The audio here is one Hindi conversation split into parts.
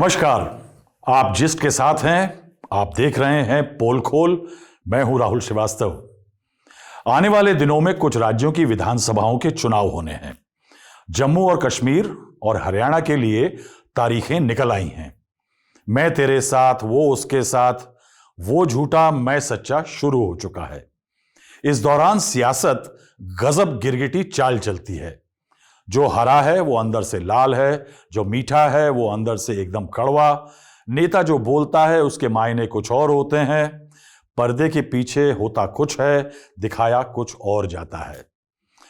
नमस्कार। आप जिसके साथ हैं, आप देख रहे हैं पोल खोल। मैं हूं राहुल श्रीवास्तव। आने वाले दिनों में कुछ राज्यों की विधानसभाओं के चुनाव होने हैं। जम्मू और कश्मीर और हरियाणा के लिए तारीखें निकल आई हैं। मैं तेरे साथ, वो उसके साथ, वो झूठा मैं सच्चा शुरू हो चुका है। इस दौरान सियासत गजब गिरगिटी चाल चलती है। जो हरा है वो अंदर से लाल है, जो मीठा है वो अंदर से एकदम कड़वा। नेता जो बोलता है उसके मायने कुछ और होते हैं। पर्दे के पीछे होता कुछ है, दिखाया कुछ और जाता है।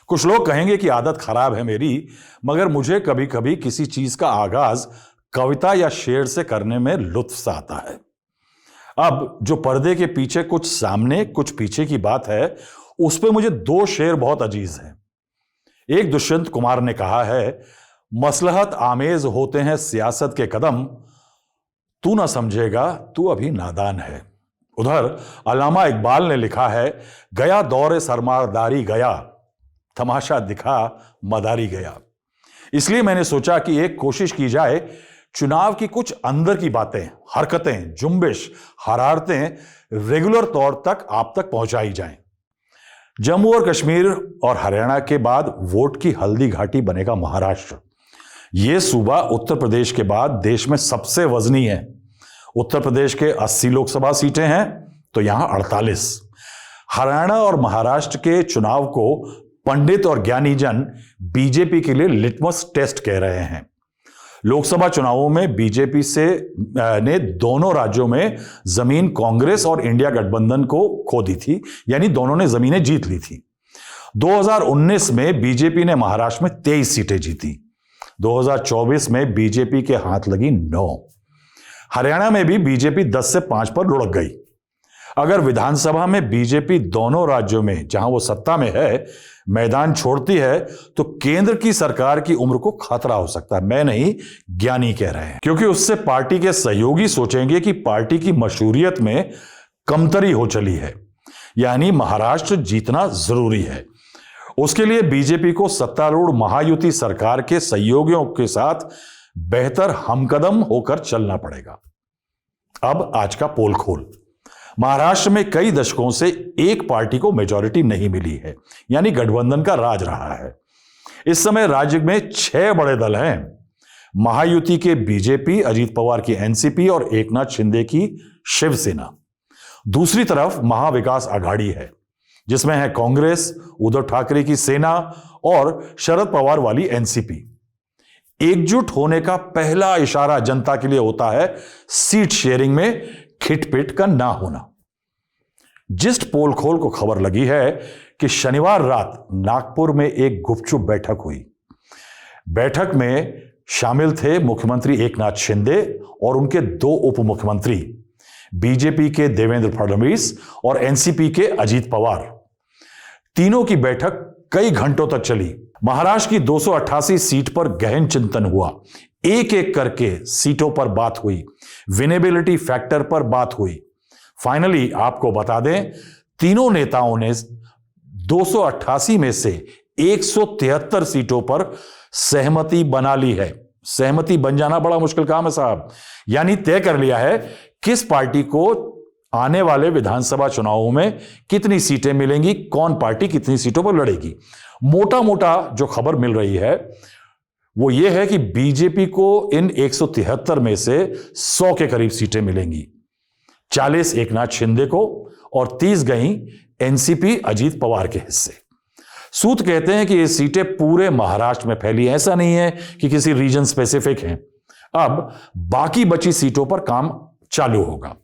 कुछ लोग कहेंगे कि आदत खराब है मेरी, मगर मुझे कभी कभी किसी चीज का आगाज कविता या शेर से करने में लुत्फ आता है। अब जो पर्दे के पीछे कुछ सामने कुछ पीछे की बात है, उस पे मुझे दो शेर बहुत अजीज हैं। एक दुष्यंत कुमार ने कहा है, मसलहत आमेज होते हैं सियासत के कदम, तू ना समझेगा तू अभी नादान है। उधर अल्लामा इकबाल ने लिखा है, गया दौरे सरमादारी गया, तमाशा दिखा मदारी गया। इसलिए मैंने सोचा कि एक कोशिश की जाए, चुनाव की कुछ अंदर की बातें, हरकतें, जुम्बिश, हरारतें रेगुलर तौर तक आप तक पहुंचाई जाएं। जम्मू और कश्मीर और हरियाणा के बाद वोट की हल्दी घाटी बनेगा महाराष्ट्र। यह सूबा उत्तर प्रदेश के बाद देश में सबसे वजनी है। उत्तर प्रदेश के 80 लोकसभा सीटें हैं तो यहां 48। हरियाणा और महाराष्ट्र के चुनाव को पंडित और ज्ञानी जन बीजेपी के लिए लिटमस टेस्ट कह रहे हैं। लोकसभा चुनावों में बीजेपी ने दोनों राज्यों में जमीन कांग्रेस और इंडिया गठबंधन को खो दी थी, यानी दोनों ने जमीनें जीत ली थी। 2019 में बीजेपी ने महाराष्ट्र में 23 सीटें जीती। 2024 में बीजेपी के हाथ लगी 9। हरियाणा में भी बीजेपी 10 से 5 पर लुढ़क गई। अगर विधानसभा में बीजेपी दोनों राज्यों में, जहां वो सत्ता में है, मैदान छोड़ती है तो केंद्र की सरकार की उम्र को खतरा हो सकता है। मैं नहीं, ज्ञानी कह रहे हैं, क्योंकि उससे पार्टी के सहयोगी सोचेंगे कि पार्टी की मशहूरियत में कमतरी हो चली है, यानी महाराष्ट्र जीतना जरूरी है। उसके लिए बीजेपी को सत्तारूढ़ महायुति सरकार के सहयोगियों के साथ बेहतर हमकदम होकर चलना पड़ेगा। अब आज का पोल खोल। महाराष्ट्र में कई दशकों से एक पार्टी को मेजॉरिटी नहीं मिली है, यानी गठबंधन का राज रहा है। इस समय राज्य में 6 बड़े दल हैं। महायुति के बीजेपी, अजीत पवार की एनसीपी और एकनाथ शिंदे की शिवसेना। दूसरी तरफ महाविकास आघाड़ी है, जिसमें है कांग्रेस, उद्धव ठाकरे की सेना और शरद पवार वाली एनसीपी। एकजुट होने का पहला इशारा जनता के लिए होता है सीट शेयरिंग में खिटपिट का ना होना। जिस्ट पोल खोल को खबर लगी है कि शनिवार रात नागपुर में एक गुपचुप बैठक हुई। बैठक में शामिल थे मुख्यमंत्री एकनाथ शिंदे और उनके 2 उप मुख्यमंत्री, बीजेपी के देवेंद्र फडणवीस और एनसीपी के अजीत पवार। तीनों की बैठक कई घंटों तक चली। महाराष्ट्र की 288 सीट पर गहन चिंतन हुआ। एक एक करके सीटों पर बात हुई, विनेबिलिटी फैक्टर पर बात हुई। फाइनली आपको बता दें, तीनों नेताओं ने 288 में से 173 सीटों पर सहमति बना ली है। सहमति बन जाना बड़ा मुश्किल काम है साहब। यानी तय कर लिया है किस पार्टी को आने वाले विधानसभा चुनावों में कितनी सीटें मिलेंगी, कौन पार्टी कितनी सीटों पर लड़ेगी। मोटा मोटा जो खबर मिल रही है वो ये है कि बीजेपी को इन 173 में से 100 के करीब सीटें मिलेंगी। 40 एकनाथ शिंदे को और 30 गई एनसीपी अजीत पवार के हिस्से। सूत्र कहते हैं कि ये सीटें पूरे महाराष्ट्र में फैली, ऐसा नहीं है कि किसी रीजन स्पेसिफिक हैं। अब बाकी बची सीटों पर काम चालू होगा।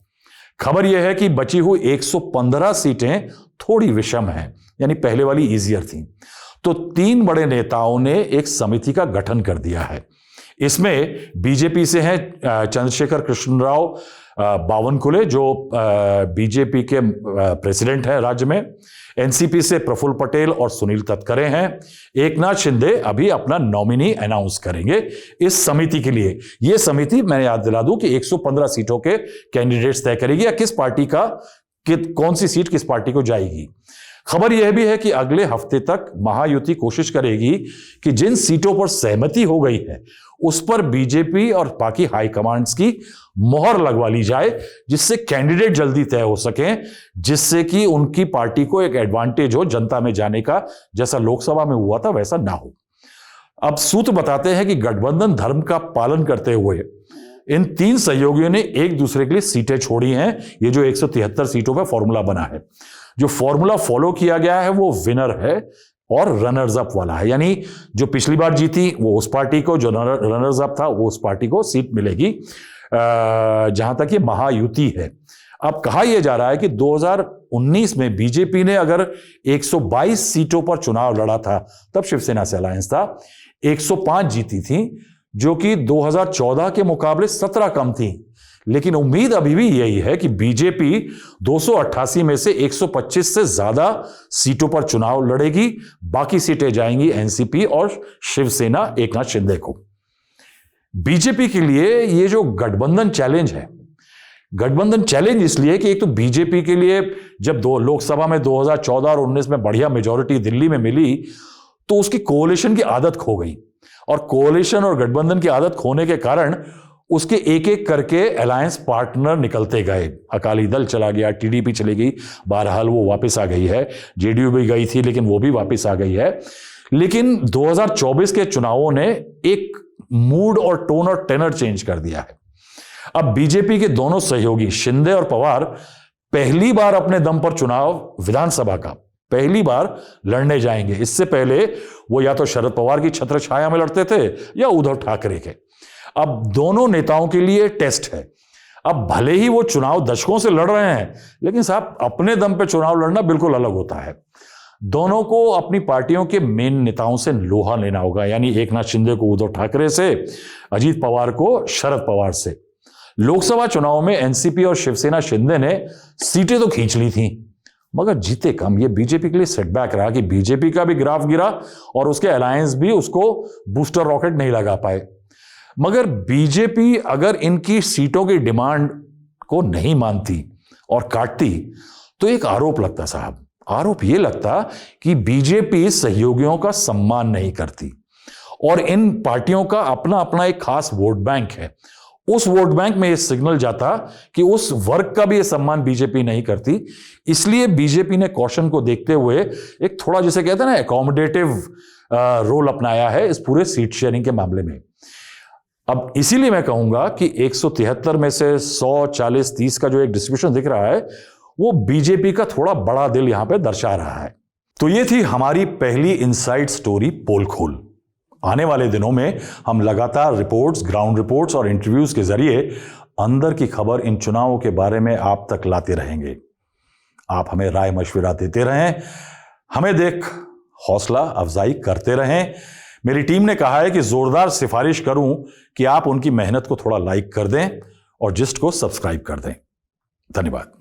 खबर यह है कि बची हुई 115 सीटें थोड़ी विषम हैं, यानी पहले वाली इजियर थी। तो 3 बड़े नेताओं ने एक समिति का गठन कर दिया है। इसमें बीजेपी से हैं चंद्रशेखर कृष्णराव बावनकुले, जो बीजेपी के प्रेसिडेंट हैं राज्य में। एनसीपी से प्रफुल्ल पटेल और सुनील तटकरे हैं। एकनाथ शिंदे अभी अपना नॉमिनी अनाउंस करेंगे इस समिति के लिए। यह समिति, मैं याद दिला दूं कि 115 सीटों के कैंडिडेट्स तय करेगी या किस पार्टी का कौन सी सीट किस पार्टी को जाएगी। खबर यह भी है कि अगले हफ्ते तक महायुति कोशिश करेगी कि जिन सीटों पर सहमति हो गई है उस पर बीजेपी और बाकी हाई कमांड्स की मोहर लगवा ली जाए, जिससे कैंडिडेट जल्दी तय हो सके, जिससे कि उनकी पार्टी को एक एडवांटेज हो जनता में जाने का, जैसा लोकसभा में हुआ था वैसा ना हो। अब सूत्र बताते हैं कि गठबंधन धर्म का पालन करते हुए इन 3 सहयोगियों ने एक दूसरे के लिए सीटें छोड़ी हैं। ये जो 173 सीटों का फॉर्मूला बना है, जो फॉर्मूला फॉलो किया गया है वो विनर है और रनर्स अप वाला है, यानी जो पिछली बार जीती वो उस पार्टी को, जो रनर्स अप था वो उस पार्टी को सीट मिलेगी, जहां तक ये महायुति है। अब कहा यह जा रहा है कि 2019 में बीजेपी ने अगर 122 सीटों पर चुनाव लड़ा था, तब शिवसेना से अलायंस था, 105 जीती थी, जो कि 2014 के मुकाबले 17 कम थी। लेकिन उम्मीद अभी भी यही है कि बीजेपी 288 में से 125 से ज्यादा सीटों पर चुनाव लड़ेगी, बाकी सीटें जाएंगी एनसीपी और शिवसेना एकनाथ शिंदे को। बीजेपी के लिए ये जो गठबंधन चैलेंज है, गठबंधन चैलेंज इसलिए कि एक तो बीजेपी के लिए जब लोकसभा में 2014 और 19 में बढ़िया मेजॉरिटी दिल्ली में मिली, तो उसकी कोalition की आदत खो गई, और कोalition और गठबंधन की आदत खोने के कारण उसके एक एक करके अलायंस पार्टनर निकलते गए। अकाली दल चला गया, टीडीपी चली गई, बहरहाल वो वापस आ गई है, जेडीयू भी गई थी लेकिन वो भी वापस आ गई है। लेकिन 2024 के चुनावों ने एक मूड और टोन और टेनर चेंज कर दिया है। अब बीजेपी के दोनों सहयोगी शिंदे और पवार पहली बार अपने दम पर चुनाव विधानसभा का पहली बार लड़ने जाएंगे। इससे पहले वो या तो शरद पवार की छत्र छाया में लड़ते थे या उद्धव ठाकरे के। अब दोनों नेताओं के लिए टेस्ट है। अब भले ही वो चुनाव दशकों से लड़ रहे हैं, लेकिन साहब अपने दम पे चुनाव लड़ना बिल्कुल अलग होता है। दोनों को अपनी पार्टियों के मेन नेताओं से लोहा लेना होगा, यानी एकनाथ शिंदे को उद्धव ठाकरे से, अजीत पवार को शरद पवार से। लोकसभा चुनाव में एनसीपी और शिवसेना शिंदे ने सीटें तो खींच ली थी, मगर जीते कम। ये बीजेपी के लिए सेटबैक रहा कि बीजेपी का भी ग्राफ गिरा और उसके अलायंस भी उसको बूस्टर रॉकेट नहीं लगा पाए। मगर बीजेपी अगर इनकी सीटों की डिमांड को नहीं मानती और काटती, तो एक आरोप लगता साहब, आरोप यह लगता कि बीजेपी सहयोगियों का सम्मान नहीं करती, और इन पार्टियों का अपना अपना एक खास वोट बैंक है। उस वोट बैंक में यह सिग्नल जाता कि उस वर्ग का भी यह सम्मान बीजेपी नहीं करती। इसलिए बीजेपी ने कॉशन को देखते हुए एक थोड़ा, जिसे कहते हैं ना, एकोमोडेटिव रोल अपनाया है इस पूरे सीट शेयरिंग के मामले में। अब इसीलिए मैं कहूंगा कि 173 में से 100, 40, 30 का जो एक डिस्ट्रीब्यूशन दिख रहा है, वो बीजेपी का थोड़ा बड़ा दिल यहां पे दर्शा रहा है। तो ये थी हमारी पहली इनसाइड स्टोरी पोल खोल। आने वाले दिनों में हम लगातार रिपोर्ट्स, ग्राउंड रिपोर्ट्स और इंटरव्यूज के जरिए अंदर की खबर इन चुनावों के बारे में आप तक लाते रहेंगे। आप हमें राय मशविरा देते रहें, हमें देख हौसला अफजाई करते रहें। मेरी टीम ने कहा है कि जोरदार सिफारिश करूं कि आप उनकी मेहनत को थोड़ा लाइक कर दें और जिस्ट को सब्सक्राइब कर दें। धन्यवाद।